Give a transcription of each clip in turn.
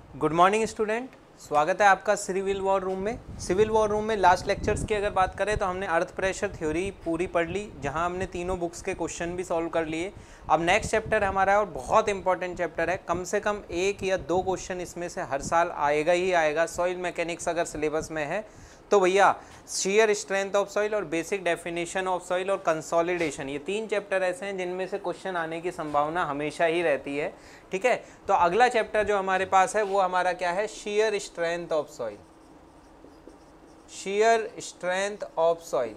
Good morning student, स्वागत है आपका सिविल वॉर रूम में। सिविल वॉर रूम में लास्ट लेक्चर्स की अगर बात करें तो हमने अर्थ प्रेशर थ्योरी पूरी पढ़ ली, जहां हमने तीनों बुक्स के क्वेश्चन भी सॉल्व कर लिए। अब नेक्स्ट चैप्टर हमारा है और बहुत इंपॉर्टेंट चैप्टर है, कम से कम 1 या 2 क्वेश्चन इसमें से हर साल आएगा ही आएगा। सॉइल मैकेनिक्स अगर सिलेबस में है तो भैया शेयर स्ट्रेंथ ऑफ सॉइल और बेसिक डेफिनेशन ऑफ सॉइल और कंसोलिडेशन, ये 3 चैप्टर ऐसे हैं जिनमें से क्वेश्चन आने की संभावना हमेशा ही रहती है। ठीक है, तो अगला चैप्टर जो हमारे पास है वो हमारा क्या है, shear strength of soil. Shear strength of soil,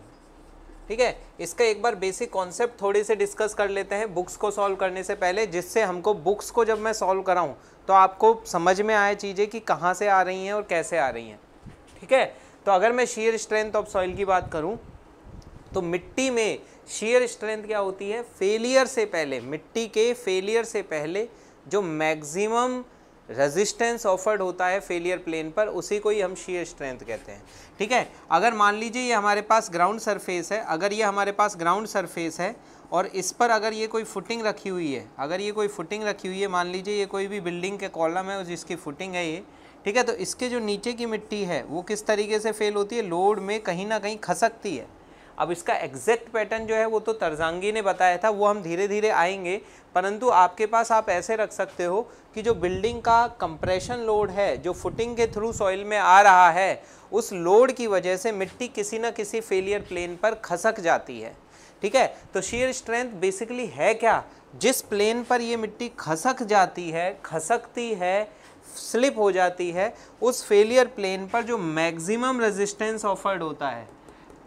ठीक है। इसका एक बार बेसिक कॉन्सेप्ट थोड़े से डिस्कस कर लेते हैं बुक्स को सॉल्व करने से पहले, जिससे हमको बुक्स को जब मैं सॉल्व कराऊं तो आपको समझ में आए चीज़ें कि कहाँ से आ रही हैं और कैसे आ रही हैं। ठीक है, तो अगर मैं शेयर स्ट्रेंथ ऑफ सॉइल की बात करूं तो मिट्टी में शेयर स्ट्रेंथ क्या होती है, फेलियर से पहले, मिट्टी के फेलियर से पहले जो मैक्सिमम रेजिस्टेंस ऑफर्ड होता है फेलियर प्लेन पर, उसी को ही हम शेयर स्ट्रेंथ कहते हैं। ठीक है, अगर मान लीजिए ये हमारे पास ग्राउंड सरफेस है, अगर ये हमारे पास ग्राउंड सरफेस है और इस पर अगर ये कोई फुटिंग रखी हुई है, अगर ये कोई फुटिंग रखी हुई है, मान लीजिए ये कोई भी बिल्डिंग के कॉलम है जिसकी फुटिंग है ये, ठीक है, तो इसके जो नीचे की मिट्टी है वो किस तरीके से फेल होती है, लोड में कहीं ना कहीं खसकती है। अब इसका एग्जैक्ट पैटर्न जो है वो तो तरजांगी ने बताया था, वो हम धीरे धीरे आएंगे, परंतु आपके पास आप ऐसे रख सकते हो कि जो बिल्डिंग का कंप्रेशन लोड है जो फुटिंग के थ्रू सॉइल में आ रहा है, उस लोड की वजह से मिट्टी किसी न किसी फेलियर प्लेन पर खसक जाती है। ठीक है, तो शेयर स्ट्रेंथ बेसिकली है क्या, जिस प्लेन पर ये मिट्टी खसक जाती है, खसकती है, स्लिप हो जाती है, उस फेलियर प्लेन पर जो मैक्सिमम रेजिस्टेंस ऑफर्ड होता है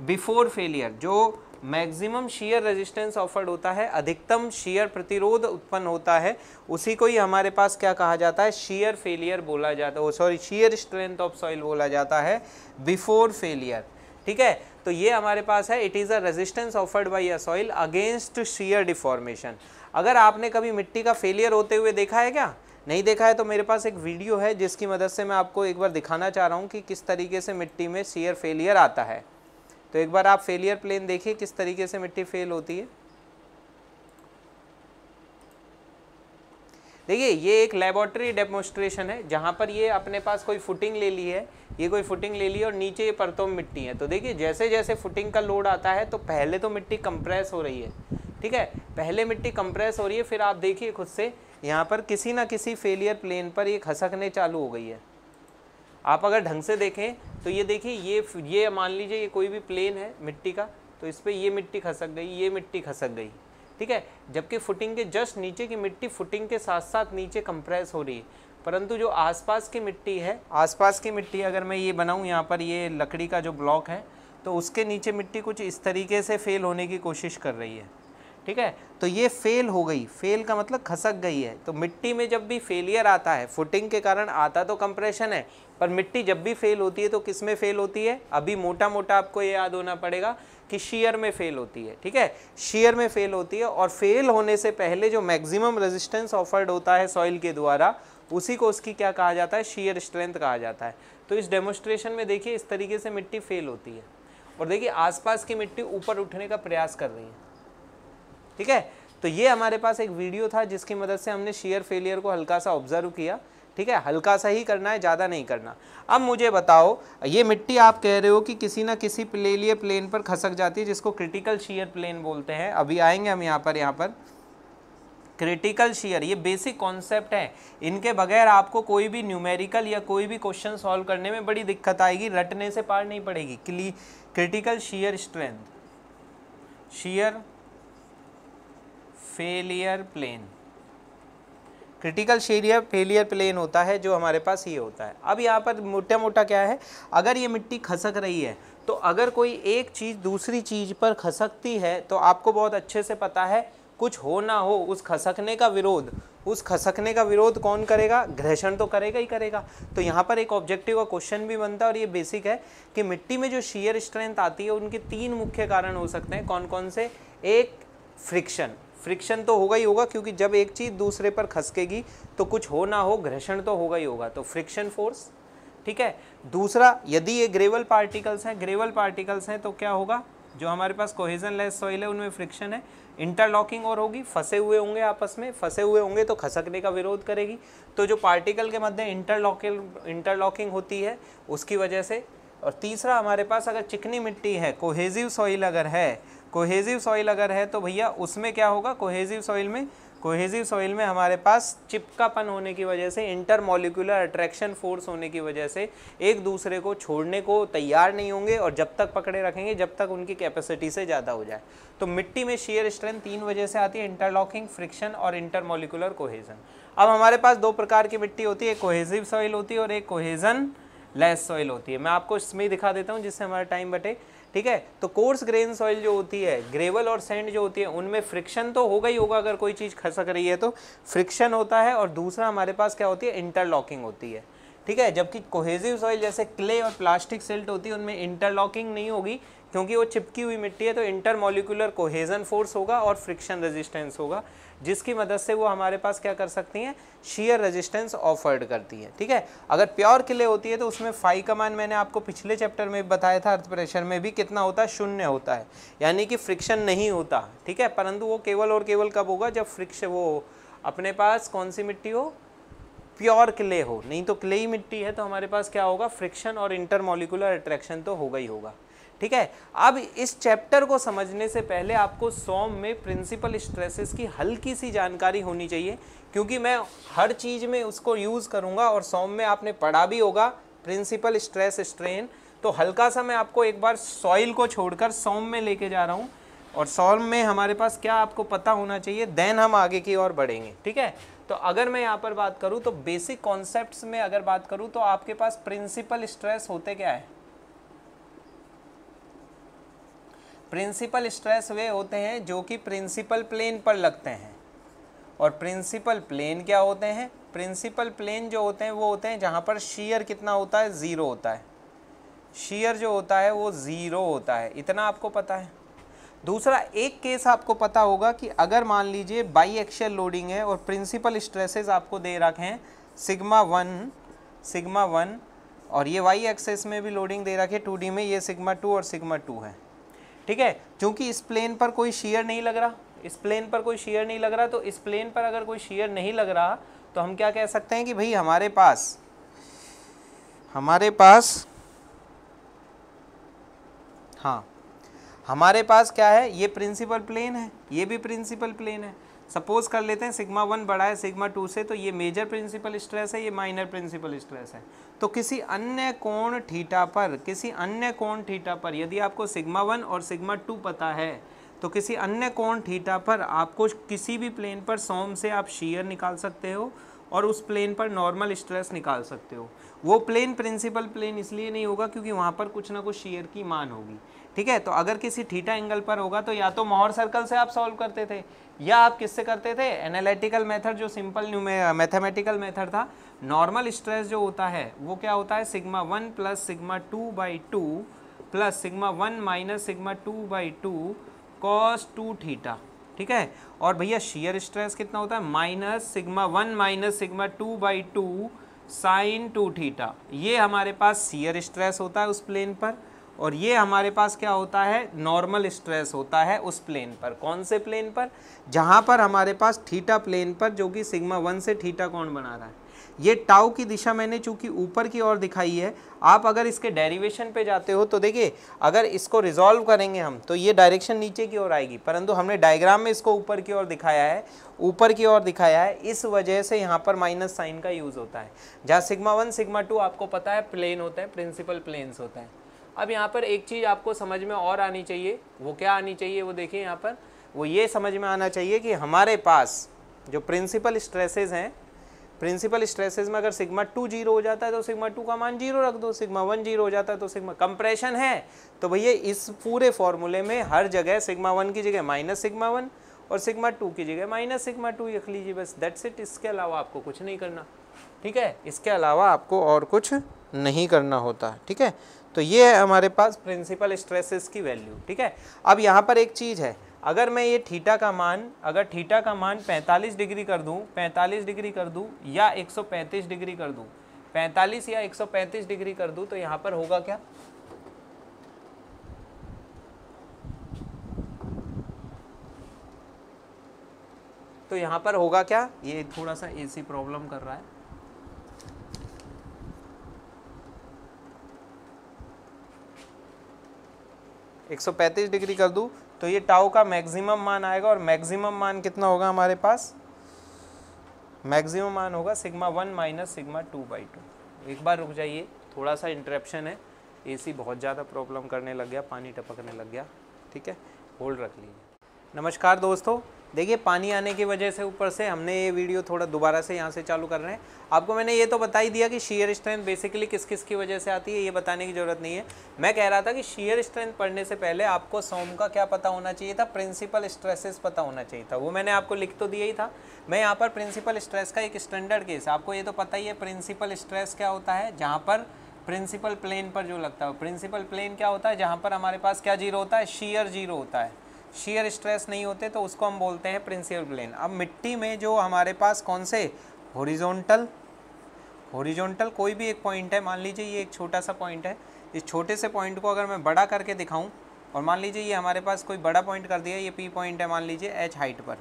बिफोर फेलियर, जो मैक्सिमम शेयर रेजिस्टेंस ऑफर्ड होता है, अधिकतम शेयर प्रतिरोध उत्पन्न होता है, उसी को ही हमारे पास क्या कहा जाता है, शेयर फेलियर बोला जाता है, sorry shear strength of soil बोला जाता है बिफोर फेलियर। ठीक है, तो ये हमारे पास है, it is a resistance offered by a soil against share deformation. अगर आपने कभी मिट्टी का फेलियर होते हुए देखा है क्या, नहीं देखा है तो मेरे पास एक वीडियो है जिसकी मदद से मैं आपको एक बार दिखाना चाह रहा हूँ कि किस तरीके से मिट्टी में शेयर फेलियर आता है। तो एक बार आप फेलियर प्लेन देखिए किस तरीके से मिट्टी फेल होती है। देखिए ये एक लेबोरेटरी डेमोन्स्ट्रेशन है जहाँ पर ये अपने पास कोई फुटिंग ले ली है, ये कोई फुटिंग ले ली है और नीचे ये परतों में मिट्टी है। तो देखिए जैसे जैसे फुटिंग का लोड आता है तो पहले तो मिट्टी कंप्रेस हो रही है, ठीक है, पहले मिट्टी कंप्रेस हो रही है, फिर आप देखिए खुद से यहाँ पर किसी ना किसी फेलियर प्लेन पर ये खसकने चालू हो गई है। आप अगर ढंग से देखें तो ये देखिए ये मान लीजिए ये कोई भी प्लेन है मिट्टी का, तो इस पर ये मिट्टी खसक गई, ये मिट्टी खसक गई, ठीक है, जबकि फुटिंग के जस्ट नीचे की मिट्टी फुटिंग के साथ साथ नीचे कंप्रेस हो रही है। परंतु जो आसपास की मिट्टी है, आसपास की मिट्टी अगर मैं ये बनाऊँ, यहाँ पर ये लकड़ी का जो ब्लॉक है, तो उसके नीचे मिट्टी कुछ इस तरीके से फेल होने की कोशिश कर रही है। ठीक है, तो ये फेल हो गई, फेल का मतलब खसक गई है। तो मिट्टी में जब भी फेलियर आता है, फुटिंग के कारण आता तो कंप्रेशन है, पर मिट्टी जब भी फेल होती है तो किस में फेल होती है, अभी मोटा मोटा आपको ये याद होना पड़ेगा कि शेयर में फेल होती है। ठीक है, शेयर में फेल होती है और फेल होने से पहले जो मैक्सिमम रेजिस्टेंस ऑफर्ड होता है सॉइल के द्वारा, उसी को उसकी क्या कहा जाता है, शेयर स्ट्रेंथ कहा जाता है। तो इस डेमोन्स्ट्रेशन में देखिए इस तरीके से मिट्टी फेल होती है और देखिए आसपास की मिट्टी ऊपर उठने का प्रयास कर रही है। ठीक है, तो ये हमारे पास एक वीडियो था जिसकी मदद से हमने शेयर फेलियर को हल्का सा ऑब्जर्व किया। ठीक है, हल्का सा ही करना है, ज़्यादा नहीं करना। अब मुझे बताओ, ये मिट्टी आप कह रहे हो कि किसी ना किसी फेलियर प्लेन पर खसक जाती है, जिसको क्रिटिकल शेयर प्लेन बोलते हैं। अभी आएंगे हम यहाँ पर क्रिटिकल शेयर, ये बेसिक कॉन्सेप्ट है, इनके बगैर आपको कोई भी न्यूमेरिकल या कोई भी क्वेश्चन सॉल्व करने में बड़ी दिक्कत आएगी, रटने से पार नहीं पड़ेगी। Critical shear strength, shear failure plane, critical shear failure plane होता है जो हमारे पास ये होता है। अब यहाँ पर मोटा मोटा क्या है, अगर ये मिट्टी खसक रही है तो अगर कोई एक चीज़ दूसरी चीज़ पर खसकती है तो आपको बहुत अच्छे से पता है, कुछ हो ना हो उस खसकने का विरोध कौन करेगा, घर्षण तो करेगा ही करेगा। तो यहाँ पर एक ऑब्जेक्टिव का क्वेश्चन भी बनता है और ये बेसिक है कि मिट्टी में जो शेयर स्ट्रेंथ आती है उनके 3 मुख्य कारण हो सकते हैं। कौन कौन से, एक फ्रिक्शन तो होगा ही होगा, क्योंकि जब एक चीज़ दूसरे पर खसकेगी तो कुछ हो ना हो घर्षण तो होगा ही होगा, तो फ्रिक्शन फोर्स। ठीक है, दूसरा, यदि ये ग्रेवल पार्टिकल्स हैं तो क्या होगा, जो हमारे पास कोहेजन लेस सॉइल है उनमें फ्रिक्शन है, इंटरलॉकिंग और होगी, फंसे हुए होंगे आपस में, फंसे हुए होंगे तो खसकने का विरोध करेगी, तो जो पार्टिकल के मध्य इंटरलॉकिंग होती है उसकी वजह से। और तीसरा हमारे पास अगर चिकनी मिट्टी है, कोहेजिव सॉइल अगर है, कोहेजिव सॉइल अगर है तो भैया उसमें क्या होगा, कोहेजिव सॉइल में हमारे पास चिपकापन होने की वजह से, इंटरमॉलिक्यूलर अट्रैक्शन फोर्स होने की वजह से एक दूसरे को छोड़ने को तैयार नहीं होंगे और जब तक पकड़े रखेंगे जब तक उनकी कैपेसिटी से ज़्यादा हो जाए। तो मिट्टी में शेयर स्ट्रेंथ 3 वजह से आती है, इंटरलॉकिंग, फ्रिक्शन और इंटरमॉलिक्यूलर कोहेजन। अब हमारे पास 2 प्रकार की मिट्टी होती है, एक कोहेजिव सॉइल होती है और एक कोहेजन लेस सॉइल होती है। मैं आपको इसमें दिखा देता हूँ जिससे हमारा टाइम बटे, ठीक है। तो कोर्स ग्रेन सॉइल जो होती है, ग्रेवल और सैंड जो होती है, उनमें फ्रिक्शन तो होगा ही होगा, अगर कोई चीज़ खसक रही है तो फ्रिक्शन होता है, और दूसरा हमारे पास क्या होती है, इंटरलॉकिंग होती है, ठीक है। जबकि कोहेजिव सॉइल जैसे क्ले और प्लास्टिक सिल्ट होती है उनमें इंटरलॉकिंग नहीं होगी क्योंकि वो चिपकी हुई मिट्टी है, तो इंटरमॉलिक्यूलर कोहेजन फोर्स होगा और फ्रिक्शन रेजिस्टेंस होगा, जिसकी मदद से वो हमारे पास क्या कर सकती हैं, शेयर रेजिस्टेंस ऑफर्ड करती है, ठीक है। अगर प्योर क्ले होती है तो उसमें फाई का मान मैंने आपको पिछले चैप्टर में बताया था, अर्थ प्रेशर में भी कितना होता है, 0 होता है, यानी कि फ्रिक्शन नहीं होता, ठीक है। परंतु वो केवल और केवल कब होगा, जब फ्रिक्शन, वो अपने पास कौन सी मिट्टी हो, प्योर क्ले हो, नहीं तो क्लेई मिट्टी है तो हमारे पास क्या होगा, फ्रिक्शन और इंटरमॉलिक्यूलर अट्रैक्शन तो होगा ही होगा, ठीक है। अब इस चैप्टर को समझने से पहले आपको सॉम में प्रिंसिपल स्ट्रेसेस की हल्की सी जानकारी होनी चाहिए, क्योंकि मैं हर चीज़ में उसको यूज़ करूँगा और सॉम में आपने पढ़ा भी होगा प्रिंसिपल स्ट्रेस स्ट्रेन। तो हल्का सा मैं आपको एक बार सॉइल को छोड़कर सॉम में लेके जा रहा हूँ, और सॉम में हमारे पास क्या आपको पता होना चाहिए, देन हम आगे की ओर बढ़ेंगे, ठीक है। तो अगर मैं यहाँ पर बात करूँ तो बेसिक कॉन्सेप्ट्स में अगर बात करूँ तो आपके पास प्रिंसिपल स्ट्रेस होते क्या है, प्रिंसिपल स्ट्रेस वे होते हैं जो कि प्रिंसिपल प्लेन पर लगते हैं। और प्रिंसिपल प्लेन क्या होते हैं, प्रिंसिपल प्लेन जो होते हैं वो होते हैं जहाँ पर शेयर कितना होता है, 0 होता है, शेयर जो होता है वो 0 होता है, इतना आपको पता है। दूसरा एक केस आपको पता होगा कि अगर मान लीजिए बाई एक्शियल लोडिंग है और प्रिंसिपल स्ट्रेसेस आपको दे रखे हैं सिग्मा 1 और ये वाई एक्सेस में भी लोडिंग दे रखी है 2D में, ये सिग्मा 2 और सिग्मा 2 है, ठीक है। क्योंकि इस प्लेन पर कोई शेयर नहीं लग रहा, इस प्लेन पर कोई शेयर नहीं लग रहा, तो इस प्लेन पर अगर कोई शेयर नहीं लग रहा तो हम क्या कह सकते हैं कि भाई हमारे पास क्या है, ये प्रिंसिपल प्लेन है, ये भी प्रिंसिपल प्लेन है। सपोज कर लेते हैं सिग्मा 1 बड़ा है सिग्मा 2 से, तो ये मेजर प्रिंसिपल स्ट्रेस है, ये माइनर प्रिंसिपल स्ट्रेस है। तो किसी अन्य कोण थीटा पर यदि आपको सिग्मा 1 और सिग्मा 2 पता है तो किसी अन्य कोण थीटा पर आपको किसी भी प्लेन पर सॉम से आप शेयर निकाल सकते हो और उस प्लेन पर नॉर्मल स्ट्रेस निकाल सकते हो। वो प्लेन प्रिंसिपल प्लेन इसलिए नहीं होगा क्योंकि वहाँ पर कुछ ना कुछ शेयर की मान होगी, ठीक है। तो अगर किसी थीटा एंगल पर होगा तो या तो मोहर सर्कल से आप सॉल्व करते थे या आप किससे करते थे, एनालिटिकल मेथड, जो सिंपल मैथमेटिकल मेथड था। नॉर्मल स्ट्रेस जो होता है वो क्या होता है, sigma 1 plus sigma 2/2 plus sigma 1 minus sigma 2/2 cos 2 theta, ठीक है। और भैया शेयर स्ट्रेस कितना होता है, minus sigma 1 minus sigma 2/2 sine 2 theta. ये हमारे पास शेयर स्ट्रेस होता है उस प्लेन पर, और ये हमारे पास क्या होता है, नॉर्मल स्ट्रेस होता है उस प्लेन पर। कौन से प्लेन पर, जहाँ पर हमारे पास थीटा प्लेन पर, जो कि सिग्मा 1 से थीटा कोण बना रहा है। ये टाउ की दिशा मैंने चूंकि ऊपर की ओर दिखाई है, आप अगर इसके डेरिवेशन पे जाते हो तो देखिए अगर इसको रिजॉल्व करेंगे हम तो ये डायरेक्शन नीचे की ओर आएगी, परंतु हमने डायग्राम में इसको ऊपर की ओर दिखाया है, इस वजह से यहाँ पर माइनस साइन का यूज़ होता है। जहाँ सिग्मा 1 सिग्मा 2 आपको पता है प्लेन होते हैं, प्रिंसिपल प्लेन्स होते हैं। अब यहाँ पर एक चीज़ आपको समझ में और आनी चाहिए, वो क्या आनी चाहिए, वो देखिए यहाँ पर, वो ये समझ में आना चाहिए कि हमारे पास जो प्रिंसिपल स्ट्रेसेस हैं, प्रिंसिपल स्ट्रेसेस में अगर सिग्मा 2 0 हो जाता है तो सिग्मा 2 का मान 0 रख दो, सिग्मा 1 0 हो जाता है तो सिग्मा, कंप्रेशन है तो भैया इस पूरे फॉर्मूले में हर जगह सिग्मा 1 की जगह माइनस सिग्मा 1 और सिग्मा 2 की जगह माइनस सिग्मा 2 लिख लीजिए, बस दैट्स इट। इसके अलावा आपको कुछ नहीं करना, ठीक है, इसके अलावा आपको और कुछ नहीं करना होता, ठीक है। तो ये है हमारे पास प्रिंसिपल स्ट्रेसेस की वैल्यू, ठीक है। अब यहाँ पर एक चीज़ है, अगर मैं ये थीटा का मान, अगर थीटा का मान 45 डिग्री कर दूँ, 45 डिग्री कर दूँ या 135 डिग्री कर दूँ, 45 या 135 डिग्री कर दूँ, तो यहाँ पर होगा क्या, तो यहाँ पर होगा क्या, ये थोड़ा सा एसी प्रॉब्लम कर रहा है, एक 135 डिग्री कर दूँ तो ये टाउ का मैक्सिमम मान आएगा, और मैक्सिमम मान कितना होगा हमारे पास, मैक्सिमम मान होगा सिग्मा 1 माइनस सिग्मा 2/2। एक बार रुक जाइए, थोड़ा सा इंटरप्शन है, एसी बहुत ज़्यादा प्रॉब्लम करने लग गया, पानी टपकने लग गया, ठीक है, होल्ड रख लीजिए। नमस्कार दोस्तों, देखिए पानी आने की वजह से ऊपर से हमने ये वीडियो थोड़ा दोबारा से यहाँ से चालू कर रहे हैं। आपको मैंने ये तो बता ही दिया कि शेयर स्ट्रेंथ बेसिकली किस किस की वजह से आती है, ये बताने की ज़रूरत नहीं है। मैं कह रहा था कि शेयर स्ट्रेंथ पढ़ने से पहले आपको सॉम का क्या पता होना चाहिए था, प्रिंसिपल स्ट्रेसेस पता होना चाहिए था, वो मैंने आपको लिख तो दिया ही था। मैं यहाँ पर प्रिंसिपल स्ट्रेस का एक स्टैंडर्ड केस, आपको ये तो पता ही है प्रिंसिपल स्ट्रेस क्या होता है, जहाँ पर प्रिंसिपल प्लेन पर जो लगता है। प्रिंसिपल प्लेन क्या होता है, जहाँ पर हमारे पास क्या जीरो होता है, शेयर जीरो होता है, शेयर स्ट्रेस नहीं होते, तो उसको हम बोलते हैं प्रिंसिपल प्लेन। अब मिट्टी में जो हमारे पास कौन से हॉरिजॉन्टल कोई भी एक पॉइंट है, मान लीजिए ये एक छोटा सा पॉइंट है, इस छोटे से पॉइंट को अगर मैं बड़ा करके दिखाऊं, और मान लीजिए ये हमारे पास कोई बड़ा पॉइंट कर दिया, ये पी पॉइंट है मान लीजिए एच हाइट पर,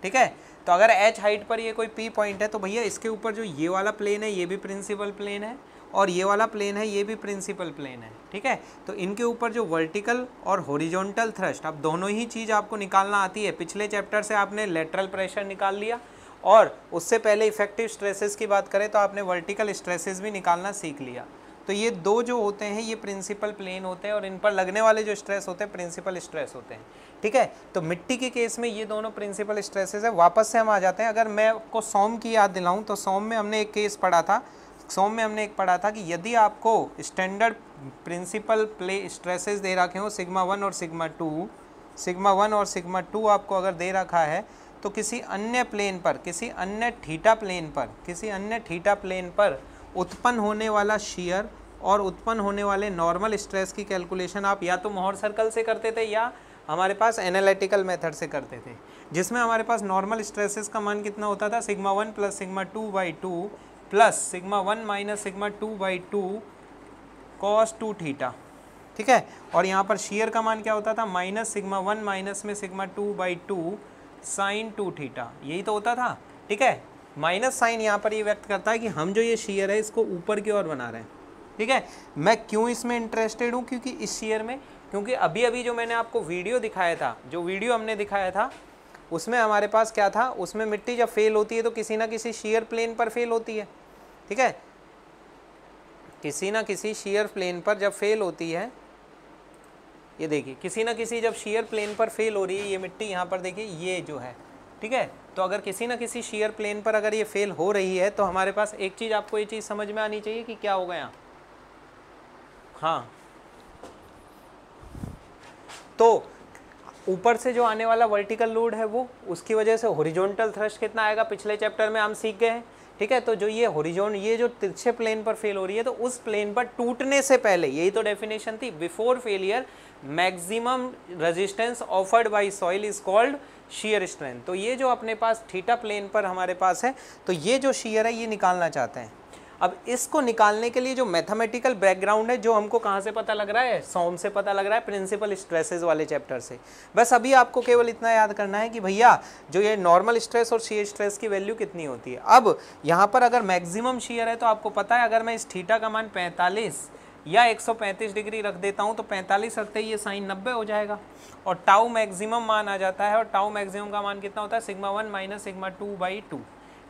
ठीक है। तो अगर एच हाइट पर ये कोई पी पॉइंट है तो भैया इसके ऊपर जो ये वाला प्लेन है ये भी प्रिंसिपल प्लेन है, और ये वाला प्लेन है ये भी प्रिंसिपल प्लेन है, ठीक है। तो इनके ऊपर जो वर्टिकल और हॉरिजॉन्टल थ्रस्ट, अब दोनों ही चीज़ आपको निकालना आती है। पिछले चैप्टर से आपने लेटरल प्रेशर निकाल लिया, और उससे पहले इफेक्टिव स्ट्रेसेस की बात करें तो आपने वर्टिकल स्ट्रेसेस भी निकालना सीख लिया। तो ये दो जो होते हैं ये प्रिंसिपल प्लेन होते हैं, और इन पर लगने वाले जो स्ट्रेस होते हैं प्रिंसिपल स्ट्रेस होते हैं, ठीक है। तो मिट्टी के केस में ये दोनों प्रिंसिपल स्ट्रेसेस है। वापस से हम आ जाते हैं, अगर मैं आपको सॉम की याद दिलाऊं तो सॉम में हमने एक केस पढ़ा था, पढ़ा था कि यदि आपको स्टैंडर्ड प्रिंसिपल प्ले स्ट्रेसेस दे रखे हो सिग्मा 1 और सिग्मा 2 आपको अगर दे रखा है, तो किसी अन्य प्लेन पर, किसी अन्य थीटा प्लेन पर उत्पन्न होने वाला शेयर और उत्पन्न होने वाले नॉर्मल स्ट्रेस की कैलकुलेशन आप या तो मोहर सर्कल से करते थे या हमारे पास एनालिटिकल मेथड से करते थे, जिसमें हमारे पास नॉर्मल स्ट्रेसेस का मान कितना होता था, sigma 1 plus sigma 2/2 plus sigma 1 minus sigma 2/2 cos 2 theta, ठीक है। और यहाँ पर शेयर का मान क्या होता था, माइनस सिग्मा 1 माइनस में सिग्मा 2/2 साइन 2 थीटा, यही तो होता था, ठीक है। माइनस साइन यहाँ पर ये व्यक्त करता है कि हम जो ये शेयर है इसको ऊपर की ओर बना रहे हैं, ठीक है। मैं क्यों इसमें इंटरेस्टेड हूँ, क्योंकि इस शेयर में, क्योंकि अभी अभी जो मैंने आपको वीडियो दिखाया था, जो वीडियो हमने दिखाया था उसमें हमारे पास क्या था, उसमें मिट्टी जब फेल होती है तो किसी ना किसी शेयर प्लेन पर फेल होती है, ठीक है। किसी ना किसी शेयर प्लेन पर जब फेल होती है, ये देखिए किसी ना किसी जब शेयर प्लेन पर फेल हो रही है, ये मिट्टी यहाँ पर देखिए ये जो है, ठीक है। तो अगर किसी ना किसी शेयर प्लेन पर अगर ये फेल हो रही है तो हमारे पास एक चीज़, आपको ये चीज़ समझ में आनी चाहिए कि क्या होगा यहाँ, हाँ, तो ऊपर से जो आने वाला वर्टिकल लोड है वो, उसकी वजह से हॉरिजॉन्टल थ्रस्ट कितना आएगा, पिछले चैप्टर में हम सीख गए हैं, ठीक है। तो जो ये जो तिरछे प्लेन पर फेल हो रही है, तो उस प्लेन पर टूटने से पहले, यही तो डेफिनेशन थी, before failure maximum resistance offered by soil is called shear strength. तो ये जो अपने पास थीटा प्लेन पर हमारे पास है, तो ये जो शेयर है ये निकालना चाहते हैं। अब इसको निकालने के लिए जो मैथमेटिकल बैकग्राउंड है, जो हमको कहाँ से पता लग रहा है, सॉम से पता लग रहा है, प्रिंसिपल स्ट्रेसेस वाले चैप्टर से। बस अभी आपको केवल इतना याद करना है कि भैया जो ये नॉर्मल स्ट्रेस और शेयर स्ट्रेस की वैल्यू कितनी होती है। अब यहाँ पर अगर मैक्सिमम शेयर है तो आपको पता है, अगर मैं इस थीटा का मान 45 या 135 डिग्री रख देता हूँ तो 45 रखते ही ये साइन 90 हो जाएगा, और टाउ मैक्सिमम मान आ जाता है, और टाउ मैक्सिमम का मान कितना होता है, सिग्मा 1 माइनस सिग्मा 2/2,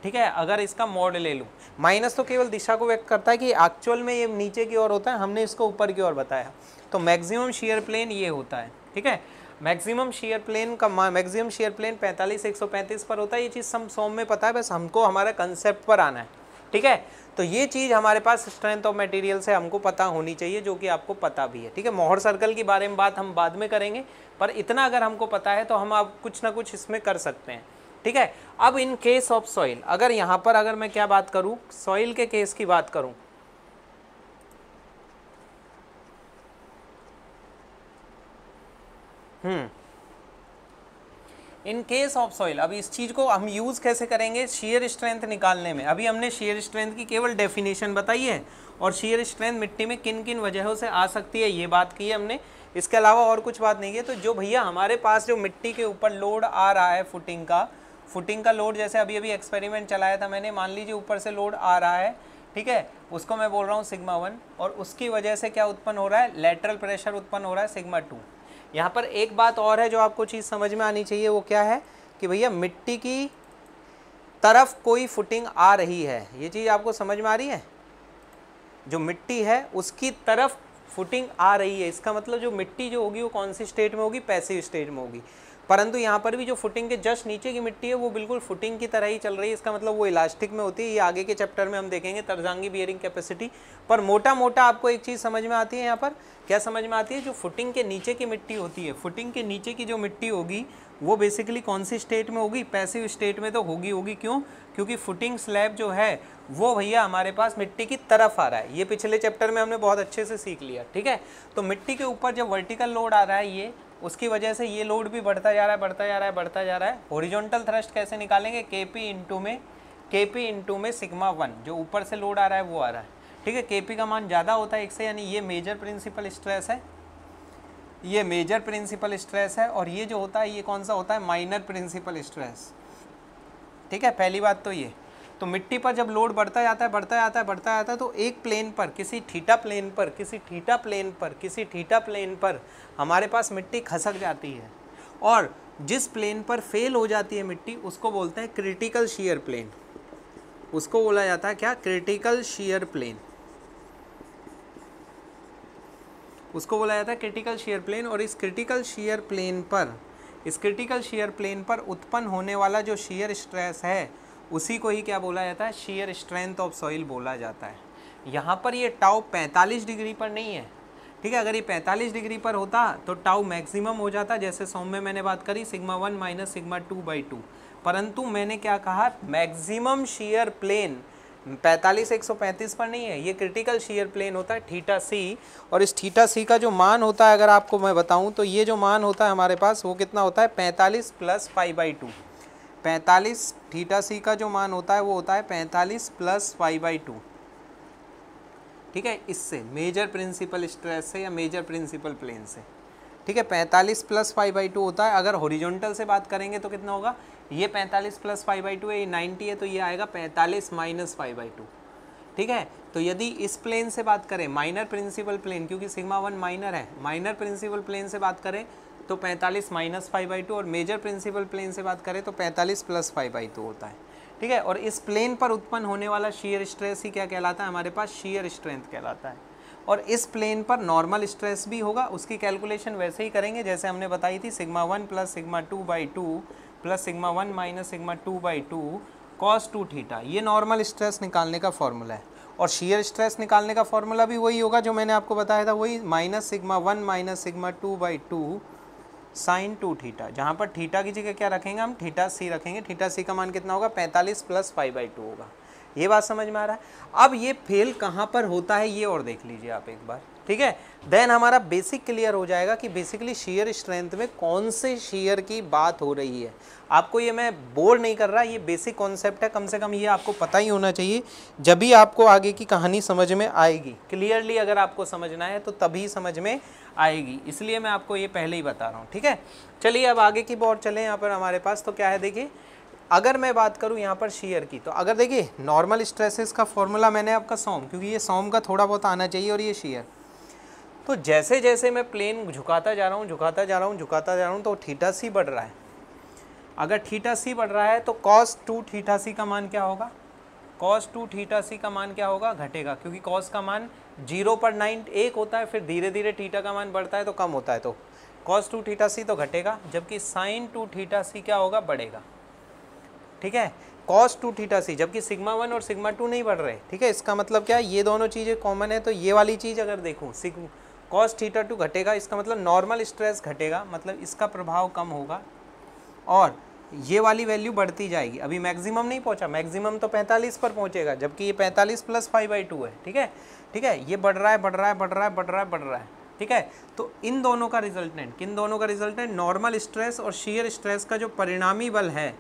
ठीक है। अगर इसका मॉड ले लूँ, माइनस तो केवल दिशा को व्यक्त करता है कि एक्चुअल में ये नीचे की ओर होता है, हमने इसको ऊपर की ओर बताया। तो मैक्सिमम शेयर प्लेन ये होता है, ठीक है। मैक्सिमम शेयर प्लेन 45 135 पर होता है, ये चीज़ हम सॉम में पता है, बस हमको हमारा कंसेप्ट पर आना है, ठीक है। तो ये चीज़ हमारे पास स्ट्रेंथ ऑफ मटेरियल से हमको पता होनी चाहिए, जो कि आपको पता भी है, ठीक है। मोहर सर्कल के बारे में बात हम बाद में करेंगे, पर इतना अगर हमको पता है तो हम अब कुछ ना कुछ इसमें कर सकते हैं, ठीक है। अब इन केस ऑफ सॉइल, अगर यहाँ पर अगर मैं क्या बात करूँ, सॉइल के केस की बात करूँ, इन केस ऑफ सॉइल, अब इस चीज़ को हम यूज़ कैसे करेंगे शेयर स्ट्रेंथ निकालने में। अभी हमने शेयर स्ट्रेंथ की केवल डेफिनेशन बताई है, और शेयर स्ट्रेंथ मिट्टी में किन किन वजहों से आ सकती है ये बात की है हमने, इसके अलावा और कुछ बात नहीं है। तो जो भैया हमारे पास जो मिट्टी के ऊपर लोड आ रहा है फुटिंग का, फुटिंग का लोड, जैसे अभी अभी एक्सपेरिमेंट चलाया था मैंने, मान लीजिए ऊपर से लोड आ रहा है, ठीक है, उसको मैं बोल रहा हूँ सिग्मा 1, और उसकी वजह से क्या उत्पन्न हो रहा है, लेटरल प्रेशर उत्पन्न हो रहा है सिग्मा 2। यहाँ पर एक बात और है जो आपको चीज़ समझ में आनी चाहिए, वो क्या है कि भैया मिट्टी की तरफ कोई फुटिंग आ रही है, ये चीज़ आपको समझ में आ रही है, जो मिट्टी है उसकी तरफ फुटिंग आ रही है, इसका मतलब जो मिट्टी जो होगी वो कौन सी स्टेट में होगी, पैसिव स्टेट में होगी। परंतु यहाँ पर भी जो फुटिंग के जस्ट नीचे की मिट्टी है वो बिल्कुल फुटिंग की तरह ही चल रही है, इसका मतलब वो इलास्टिक में होती है। ये आगे के चैप्टर में हम देखेंगे तरजांगी बियरिंग कैपेसिटी। पर मोटा मोटा आपको एक चीज़ समझ में आती है, यहाँ पर क्या समझ में आती है, जो फुटिंग के नीचे की मिट्टी होती है, फुटिंग के नीचे की जो मिट्टी होगी वो बेसिकली कौन सी स्टेट में होगी, पैसिव स्टेट में तो होगी। क्यों? क्योंकि फुटिंग स्लैब जो है वो भैया हमारे पास मिट्टी की तरफ आ रहा है, ये पिछले चैप्टर में हमने बहुत अच्छे से सीख लिया, ठीक है। तो मिट्टी के ऊपर जब वर्टिकल लोड आ रहा है ये, उसकी वजह से ये लोड भी बढ़ता जा रहा है। हॉरिजॉन्टल थ्रस्ट कैसे निकालेंगे, केपी इंटू में सिग्मा 1, जो ऊपर से लोड आ रहा है वो आ रहा है, ठीक है। केपी का मान ज़्यादा होता है एक से, यानी ये मेजर प्रिंसिपल स्ट्रेस है, ये मेजर प्रिंसिपल स्ट्रेस है, और ये जो होता है ये कौन सा होता है, माइनर प्रिंसिपल स्ट्रेस, ठीक है। पहली बात तो ये, तो मिट्टी पर जब लोड बढ़ता जाता है तो एक प्लेन पर, किसी थीटा प्लेन पर हमारे पास मिट्टी खसक जाती है, और जिस प्लेन पर फेल हो जाती है मिट्टी उसको बोलते हैं क्रिटिकल शीयर प्लेन, उसको बोला जाता है क्या, क्रिटिकल शीयर प्लेन, उसको बोला जाता है क्रिटिकल शीयर प्लेन। और इस क्रिटिकल शीयर प्लेन पर उत्पन्न होने वाला जो शीयर स्ट्रेस है उसी को ही क्या बोला जाता है, शीयर स्ट्रेंथ ऑफ सॉइल बोला जाता है। यहाँ पर ये टाउ 45 डिग्री पर नहीं है, ठीक है। अगर ये 45 डिग्री पर होता तो टाउ मैक्सिमम हो जाता, जैसे सॉम में मैंने बात करी सिग्मा 1 माइनस सिग्मा 2/2, परंतु मैंने क्या कहा, मैक्सिमम शीयर प्लेन 45-135 पर नहीं है, ये क्रिटिकल शीयर प्लेन होता है थीटा सी। और इस थीटा सी का जो मान होता है अगर आपको मैं बताऊं तो ये जो मान होता है हमारे पास वो कितना होता है, 45 + π/2। 45 थीटा सी का जो मान होता है वो होता है 45 + π/2, ठीक है। इससे मेजर प्रिंसिपल स्ट्रेस से या मेजर प्रिंसिपल प्लेन से, ठीक है, 45 + π/2 होता है। अगर हॉरिजॉन्टल से बात करेंगे तो कितना होगा, ये 45 + π/2 है, ये 90 है, तो ये आएगा 45 - π/2, ठीक है। तो यदि इस प्लेन से बात करें, माइनर प्रिंसिपल प्लेन, क्योंकि सिग्मा 1 माइनर है, माइनर प्रिंसिपल प्लेन से बात करें तो 45 - π/2, और मेजर प्रिंसिपल प्लेन से बात करें तो 45 + π/2 होता है, ठीक है। और इस प्लेन पर उत्पन्न होने वाला शीयर स्ट्रेस ही क्या कहलाता है, हमारे पास शीयर स्ट्रेंथ कहलाता है। और इस प्लेन पर नॉर्मल स्ट्रेस भी होगा, उसकी कैलकुलेशन वैसे ही करेंगे जैसे हमने बताई थी, sigma 1 + sigma 2/2 + sigma 1 minus sigma 2/2 cos 2 theta, ये नॉर्मल स्ट्रेस निकालने का फॉर्मूला है। और शीयर स्ट्रेस निकालने का फॉर्मूला भी वही होगा जो मैंने आपको बताया था, वही minus sigma 1 minus sigma 2/2 sin 2 theta, जहाँ पर थीटा की जगह क्या रखेंगे हम, थीटा सी रखेंगे। थीटा सी का मान कितना होगा, 45 + π/2 होगा। ये बात समझ में आ रहा है। अब ये फेल कहाँ पर होता है ये और देख लीजिए आप एक बार, ठीक है। देन हमारा बेसिक क्लियर हो जाएगा कि बेसिकली शीयर स्ट्रेंथ में कौन से शीयर की बात हो रही है। आपको ये मैं बोर नहीं कर रहा, ये बेसिक कॉन्सेप्ट है, कम से कम ये आपको पता ही होना चाहिए, जब भी आपको आगे की कहानी समझ में आएगी। क्लियरली अगर आपको समझना है तो तभी समझ में आएगी, इसलिए मैं आपको ये पहले ही बता रहा हूँ, ठीक है। चलिए अब आगे की बात चलें। यहाँ पर हमारे पास तो क्या है, देखिए अगर मैं बात करूँ यहाँ पर शेयर की, तो अगर देखिए नॉर्मल स्ट्रेसेस का फॉर्मूला मैंने आपका सॉम, क्योंकि ये सॉम का थोड़ा बहुत आना चाहिए, और ये शेयर, तो जैसे जैसे मैं प्लेन झुकाता जा रहा हूँ तो थीटा सी बढ़ रहा है। अगर थीटा सी बढ़ रहा है तो cos 2 थीटा सी का मान क्या होगा, cos 2 थीटा सी का मान क्या होगा, घटेगा, क्योंकि cos का मान 0 पर 1 होता है, फिर धीरे धीरे थीटा का मान बढ़ता है तो कम होता है, तो cos 2 थीटा सी तो घटेगा, जबकि sin 2 थीटा सी क्या होगा, बढ़ेगा, ठीक है। cos 2 थीटा सी, जबकि सिग्मा 1 और सिग्मा 2 नहीं बढ़ रहे, ठीक है। इसका मतलब क्या है, ये दोनों चीज़ें कॉमन है, तो ये वाली चीज़ अगर देखूँ cos थीटा 2 घटेगा, इसका मतलब नॉर्मल स्ट्रेस घटेगा, मतलब इसका प्रभाव कम होगा, और ये वाली वैल्यू बढ़ती जाएगी। अभी मैक्सिमम नहीं पहुंचा, मैक्सिमम तो 45 पर पहुंचेगा, जबकि ये 45 + π/2 है, ठीक है, ठीक है। ये बढ़ रहा है, ठीक है। तो इन दोनों का रिजल्टेंट, किन दोनों का रिजल्टेंट, नॉर्मल स्ट्रेस और शीयर स्ट्रेस का जो परिणामी बल है,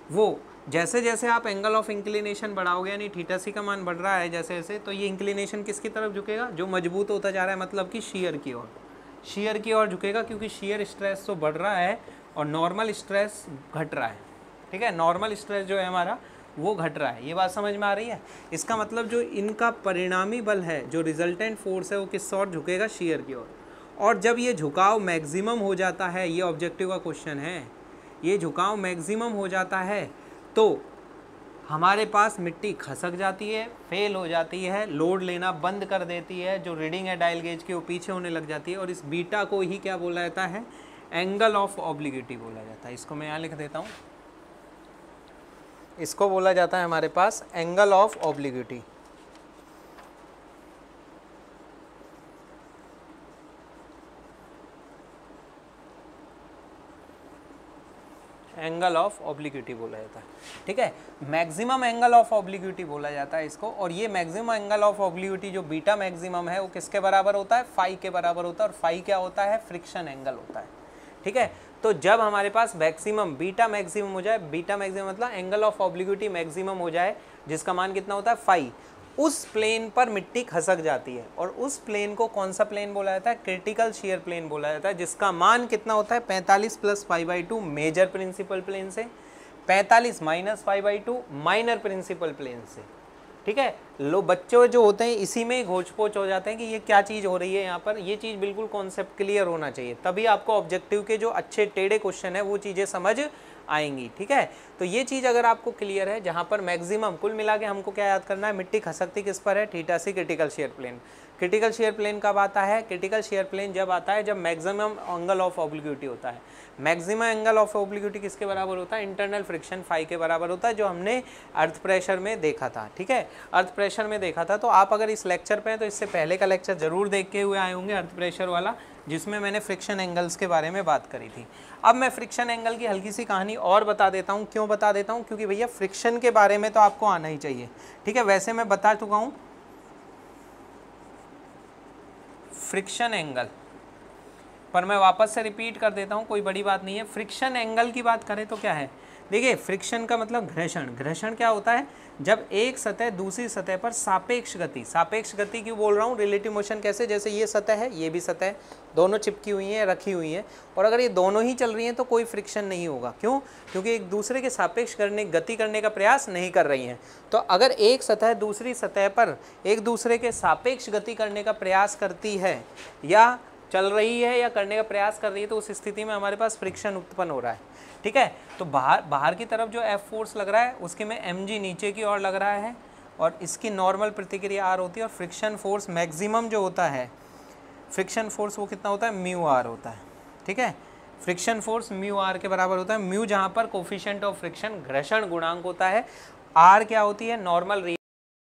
वो जैसे जैसे आप एंगल ऑफ इंक्लिनेशन बढ़ाओगे, यानी थीटा सी का मान बढ़ रहा है जैसे जैसे, तो ये इंक्लिनेशन किसकी तरफ झुकेगा, जो मजबूत होता जा रहा है, मतलब कि शीयर की ओर झुकेगा, क्योंकि शीयर स्ट्रेस तो बढ़ रहा है और नॉर्मल स्ट्रेस घट रहा है, ठीक है, नॉर्मल स्ट्रेस जो है हमारा वो घट रहा है। ये बात समझ में आ रही है। इसका मतलब जो इनका परिणामी बल है, जो रिजल्टेंट फोर्स है, वो किस ओर झुकेगा, शेयर की ओर। और जब ये झुकाव मैक्सिमम हो जाता है, ये ऑब्जेक्टिव का क्वेश्चन है, ये झुकाव मैक्सिमम हो जाता है तो हमारे पास मिट्टी खसक जाती है, फेल हो जाती है, लोड लेना बंद कर देती है, जो रीडिंग है डायल गेज की वो पीछे होने लग जाती है, और इस बीटा को ही क्या बोला जाता है, एंगल ऑफ ऑब्लिगिटी बोला जाता है। इसको मैं यहाँ लिख देता हूँ, इसको बोला जाता है हमारे पास angle of obliquity. Angle of obliquity बोला जाता है, ठीक है, मैक्सिमम एंगल ऑफ ऑब्लिक्विटी बोला जाता है इसको। और ये मैक्सिमम एंगल ऑफ ऑब्लिक्विटी जो बीटा मैक्सिमम है वो किसके बराबर होता है, फाई के बराबर होता है। और फाई क्या होता है, फ्रिक्शन एंगल होता है, ठीक है। तो जब हमारे पास मैक्सिमम बीटा मैक्सिमम हो जाए, बीटा मैक्सिमम मतलब एंगल ऑफ ऑब्लिक्विटी मैक्सिमम हो जाए, जिसका मान कितना होता है, फाई, उस प्लेन पर मिट्टी खसक जाती है। और उस प्लेन को कौन सा प्लेन बोला जाता है, क्रिटिकल शियर प्लेन बोला जाता है, जिसका मान कितना होता है, 45 + π/2 मेजर प्रिंसिपल प्लेन से, 45 - π/2 माइनर प्रिंसिपल प्लेन से, ठीक है। लो बच्चे जो होते हैं इसी में घोच पोच हो जाते हैं कि ये क्या चीज़ हो रही है यहाँ पर। ये चीज़ बिल्कुल कॉन्सेप्ट क्लियर होना चाहिए, तभी आपको ऑब्जेक्टिव के जो अच्छे टेढ़े क्वेश्चन है वो चीज़ें समझ आएंगी, ठीक है। तो ये चीज़ अगर आपको क्लियर है, जहाँ पर मैक्सिमम कुल मिला के हमको क्या याद करना है, मिट्टी खसकती किस पर है, theta C critical shear plane. Critical shear plane कब आता है, क्रिटिकल शेयर प्लेन जब आता है जब मैक्सिमम एंगल ऑफ ऑब्लिक्विटी होता है। मैक्सिमम एंगल ऑफ ऑब्लिक्विटी किसके बराबर होता है, इंटरनल फ्रिक्शन फाई के बराबर होता है, जो हमने अर्थ प्रेशर में देखा था, ठीक है, अर्थ प्रेशर में देखा था। तो आप अगर इस लेक्चर पे हैं तो इससे पहले का लेक्चर जरूर देख के हुए आए होंगे, अर्थ प्रेशर वाला, जिसमें मैंने फ्रिक्शन एंगल्स के बारे में बात करी थी। अब मैं फ्रिक्शन एंगल की हल्की सी कहानी और बता देता हूँ। क्यों बता देता हूँ, क्योंकि भैया फ्रिक्शन के बारे में तो आपको आना ही चाहिए, ठीक है। वैसे मैं बता चुका हूँ फ्रिक्शन एंगल, पर मैं वापस से रिपीट कर देता हूँ, कोई बड़ी बात नहीं है। फ्रिक्शन एंगल की बात करें तो क्या है, देखिए फ्रिक्शन का मतलब घर्षण। घर्षण क्या होता है, जब एक सतह दूसरी सतह पर सापेक्ष गति, सापेक्ष गति क्यों बोल रहा हूँ, रिलेटिव मोशन कैसे, जैसे ये सतह है ये भी सतह, दोनों चिपकी हुई हैं, रखी हुई हैं, और अगर ये दोनों ही चल रही हैं तो कोई फ्रिक्शन नहीं होगा। क्यों, क्योंकि एक दूसरे के सापेक्ष गति करने का प्रयास नहीं कर रही हैं। तो अगर एक सतह दूसरी सतह पर एक दूसरे के सापेक्ष गति करने का प्रयास करती है, या चल रही है, या करने का प्रयास कर रही है, तो उस स्थिति में हमारे पास फ्रिक्शन उत्पन्न हो रहा है, ठीक है। तो बाहर की तरफ जो F फोर्स लग रहा है उसके में mg नीचे की ओर लग रहा है, और इसकी नॉर्मल प्रतिक्रिया r होती है। और फ्रिक्शन फोर्स मैक्सिमम जो होता है, फ्रिक्शन फोर्स वो कितना होता है, μr होता है, ठीक है। फ्रिक्शन फोर्स μr के बराबर होता है। म्यू जहाँ पर कोफिशिएंट ऑफ फ्रिक्शन, घर्षण गुणांक होता है, r क्या होती है, नॉर्मल